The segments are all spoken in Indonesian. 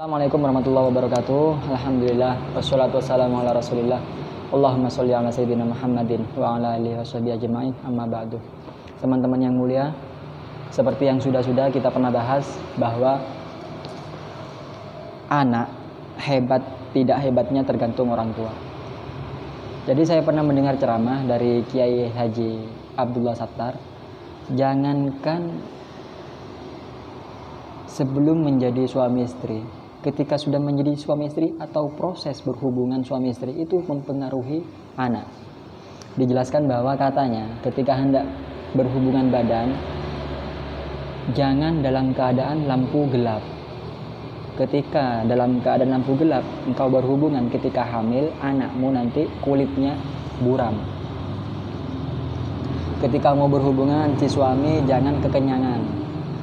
Assalamualaikum warahmatullahi wabarakatuh. Alhamdulillah wassalatu wassalamu ala Rasulillah. Allahumma sholli ala sayyidina Muhammadin wa ala alihi washabihi ajmain. Amma ba'du. Teman-teman yang mulia, seperti yang sudah kita pernah bahas bahwa anak hebat tidak hebatnya tergantung orang tua. Jadi saya pernah mendengar ceramah dari Kiai Haji Abdullah Sattar, jangankan sebelum menjadi suami istri, ketika sudah menjadi suami istri atau proses berhubungan suami istri itu mempengaruhi anak. Dijelaskan bahwa katanya ketika hendak berhubungan badan, jangan dalam keadaan lampu gelap. Ketika dalam keadaan lampu gelap engkau berhubungan ketika hamil, anakmu nanti kulitnya buram. Ketika mau berhubungan si suami jangan kekenyangan.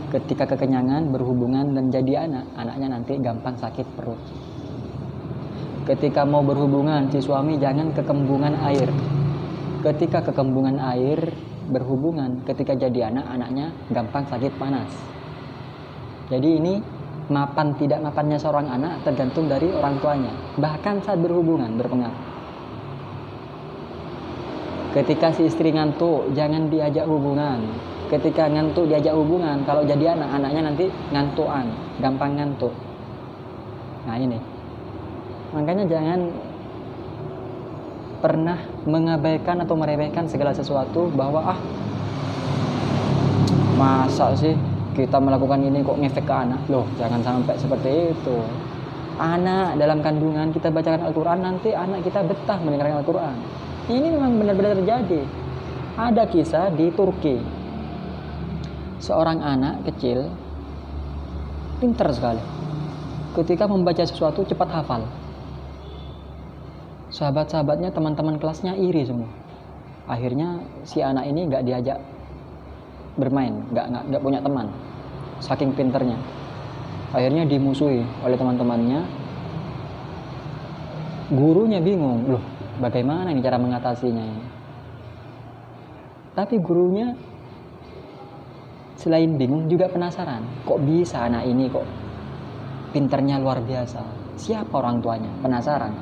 Ketika kekenyangan berhubungan dan jadi anak, anaknya nanti gampang sakit perut. Ketika mau berhubungan si suami jangan kekembungan air. Ketika kekembungan air berhubungan, ketika jadi anak, anaknya gampang sakit panas. Jadi ini mapan tidak mapannya seorang anak tergantung dari orang tuanya. Bahkan saat berhubungan berpengaruh. Ketika si istri ngantuk jangan diajak hubungan. Ketika ngantuk diajak hubungan, kalau jadi anak, anaknya nanti ngantuan, gampang ngantuk. Nah ini, makanya jangan pernah mengabaikan atau meremehkan segala sesuatu bahwa masa sih kita melakukan ini kok ngefek ke anak. Loh, jangan sampai seperti itu. Anak dalam kandungan kita bacakan Al-Quran, nanti anak kita betah mendengarkan Al-Quran. Ini memang benar-benar terjadi. Ada kisah di Turki. Seorang anak kecil pintar sekali. Ketika membaca sesuatu cepat hafal. Sahabat-sahabatnya, teman-teman kelasnya iri semua. Akhirnya si anak ini nggak diajak bermain, nggak punya teman. Saking pinternya. Akhirnya dimusuhi oleh teman-temannya. Gurunya bingung, loh bagaimana ini cara mengatasinya ini? Tapi gurunya selain bingung juga penasaran, kok bisa anak ini kok pinternya luar biasa, siapa orang tuanya? Penasaran.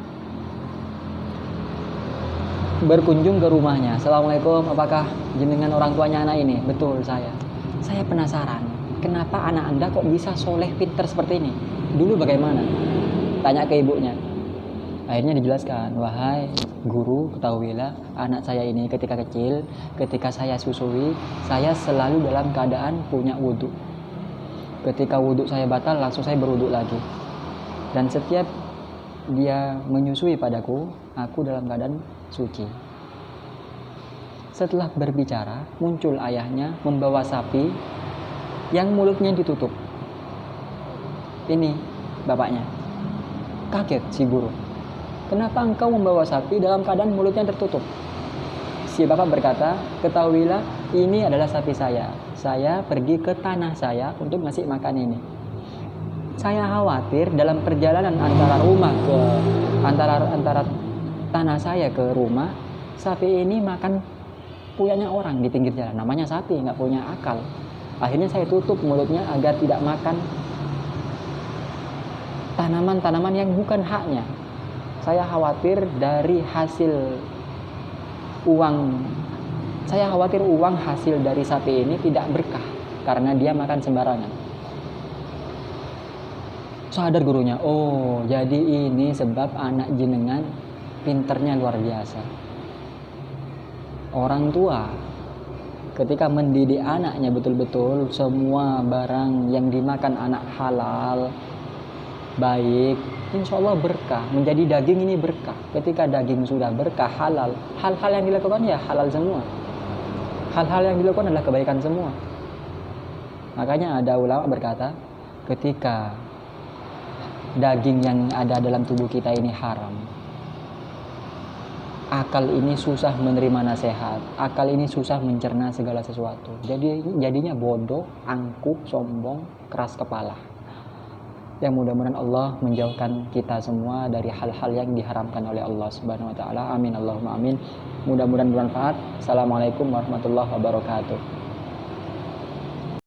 Berkunjung ke rumahnya, Assalamualaikum, apakah jenengan orang tuanya anak ini? Betul, saya penasaran, kenapa anak anda kok bisa soleh pinter seperti ini? Dulu bagaimana? Tanya ke ibunya. Akhirnya dijelaskan, wahai guru, ketahuilah anak saya ini ketika kecil, ketika saya susui, saya selalu dalam keadaan punya wudhu. Ketika wudhu saya batal, langsung saya berwudhu lagi. Dan setiap dia menyusui padaku, aku dalam keadaan suci. Setelah berbicara, muncul ayahnya membawa sapi yang mulutnya ditutup. Ini bapaknya. Kaget si guru. Kenapa engkau membawa sapi dalam keadaan mulutnya tertutup? Si bapak berkata, ketahuilah ini adalah sapi saya. Saya pergi ke tanah saya untuk ngasih makan ini. Saya khawatir dalam perjalanan antara tanah saya ke rumah, sapi ini makan punyanya orang di pinggir jalan. Namanya sapi, nggak punya akal. Akhirnya saya tutup mulutnya agar tidak makan tanaman-tanaman yang bukan haknya. Saya khawatir dari hasil uang, saya khawatir uang hasil dari sapi ini tidak berkah karena dia makan sembarangan. Sadar gurunya, oh jadi ini sebab anak jenengan pinternya luar biasa. Orang tua ketika mendidik anaknya betul-betul semua barang yang dimakan anak halal, baik, insya Allah berkah. Menjadi daging ini berkah. Ketika daging sudah berkah, halal, hal-hal yang dilakukan ya halal semua. Hal-hal yang dilakukan adalah kebaikan semua. Makanya ada ulama berkata, ketika daging yang ada dalam tubuh kita ini haram, akal ini susah menerima nasihat, akal ini susah mencerna segala sesuatu. Jadinya bodoh, angkuh, sombong, keras kepala. Yang mudah-mudahan Allah menjauhkan kita semua dari hal-hal yang diharamkan oleh Allah Subhanahu wa taala. Amin Allahumma amin. Mudah-mudahan bermanfaat. Assalamualaikum warahmatullahi wabarakatuh.